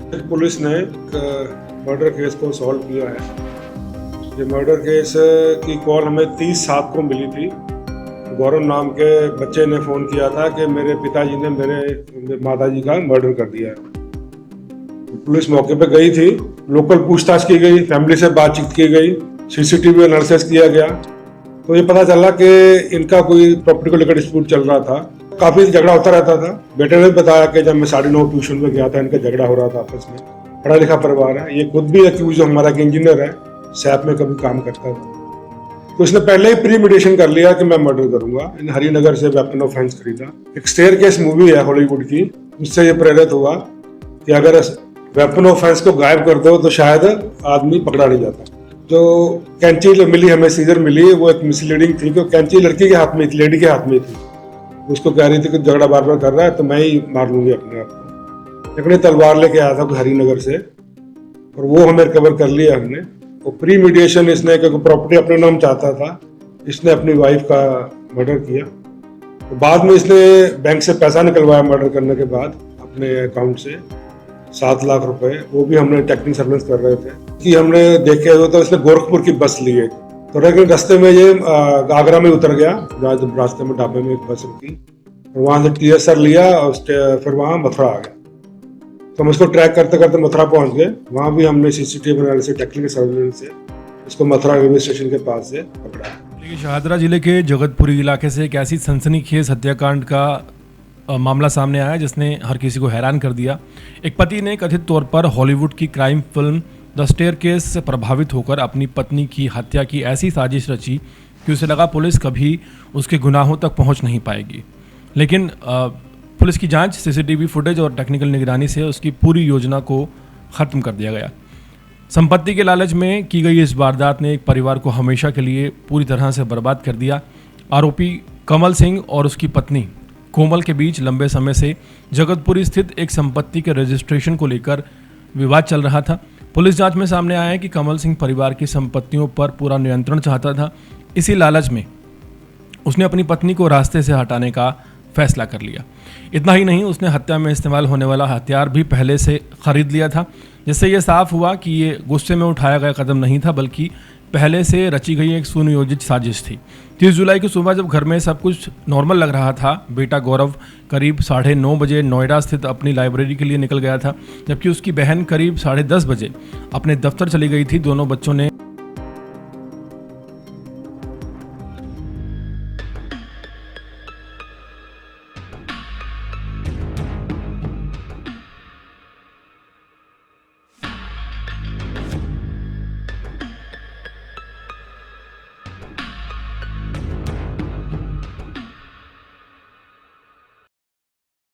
Police ने एक murder case को सॉल्व किया है। ये मर्डर केस की कॉल हमें 30/7 को मिली थी। गौरव नाम के बच्चे ने फ़ोन किया था कि मेरे पिताजी ने मेरे माताजी का मर्डर कर दिया है। पुलिस मौके पे गई थी, लोकल पूछताछ की गई, फैमिली से बातचीत की गई, सीसीटीवी एनालिसिस किया गया, तो ये पता चला कि इनका कोई प्रॉपर्टी को लेकर डिस्प्यूट चल रहा था। काफ़ी झगड़ा होता रहता था। बेटे ने बताया कि जब मैं 9:30 ट्यूशन में गया था, इनका झगड़ा हो रहा था आपस में। पढ़ा लिखा परिवार है, ये खुद भी एक्यूज हमारा कि इंजीनियर है, सैप में कभी काम करता था। तो इसने पहले ही प्री मेडिटेशन कर लिया कि मैं मर्डर करूंगा। इन हरिनगर से वेपन ऑफ ऑफेंस खरीदा। एक स्टेयरकेस मूवी है हॉलीवुड की, उससे ये प्रेरित हुआ कि अगर वेपन ऑफ ऑफेंस को गायब कर दो तो शायद आदमी पकड़ा नहीं जाता। जो कैंची मिली, हमें सीजर मिली, वो एक मिसलीडिंग थी कि कैंची लड़की के हाथ में थी, लेडी के हाथ में थी। उसको कह रही थी कि झगड़ा बार बार कर रहा है तो मैं ही मार लूंगी अपने आप को। एक तलवार लेके आया था हरिनगर से, और वो हमें रिकवर कर लिया हमने। वो प्री मीडिएशन इसने, क्योंकि प्रॉपर्टी अपने नाम चाहता था, इसने अपनी वाइफ का मर्डर किया। तो बाद में इसने बैंक से पैसा निकलवाया मर्डर करने के बाद अपने अकाउंट से 7 लाख रुपए। वो भी हमने टेक्निक सर्वेलेंस कर रहे थे कि हमने देखे हुए, तो इसने गोरखपुर की बस ली है। तो रास्ते में ये आगरा में उतर गया, रास्ते में ढाबे में एक बस रुकी, और वहां से TSR लिया और फिर वहां मथुरा आ गया। तो हम इसको ट्रैक करते करते मथुरा पहुंच गए। वहां भी हमने सीसीटीवी एनालिसिस, टेक्निकल सर्वेलेंस से इसको मथुरा रेलवे स्टेशन के पास से पकड़ा। शाहदरा जिले के जगतपुरी इलाके से एक ऐसी सनसनीखेज हत्याकांड का मामला सामने आया जिसने हर किसी को हैरान कर दिया। एक पति ने कथित तौर पर हॉलीवुड की क्राइम फिल्म द स्टेयरकेस से प्रभावित होकर अपनी पत्नी की हत्या की ऐसी साजिश रची कि उसे लगा पुलिस कभी उसके गुनाहों तक पहुंच नहीं पाएगी। लेकिन पुलिस की जांच, सीसीटीवी फुटेज और टेक्निकल निगरानी से उसकी पूरी योजना को ख़त्म कर दिया गया। संपत्ति के लालच में की गई इस वारदात ने एक परिवार को हमेशा के लिए पूरी तरह से बर्बाद कर दिया। आरोपी कमल सिंह और उसकी पत्नी कोमल के बीच लंबे समय से जगतपुरी स्थित एक संपत्ति के रजिस्ट्रेशन को लेकर विवाद चल रहा था। पुलिस जांच में सामने आया है कि कमल सिंह परिवार की संपत्तियों पर पूरा नियंत्रण चाहता था। इसी लालच में उसने अपनी पत्नी को रास्ते से हटाने का फैसला कर लिया। इतना ही नहीं, उसने हत्या में इस्तेमाल होने वाला हथियार भी पहले से खरीद लिया था, जिससे ये साफ हुआ कि ये गुस्से में उठाया गया कदम नहीं था, बल्कि पहले से रची गई एक सुनियोजित साजिश थी। 30 जुलाई की सुबह जब घर में सब कुछ नॉर्मल लग रहा था, बेटा गौरव करीब 9:30 बजे नोएडा स्थित अपनी लाइब्रेरी के लिए निकल गया था, जबकि उसकी बहन करीब 10:30 बजे अपने दफ्तर चली गई थी। दोनों बच्चों ने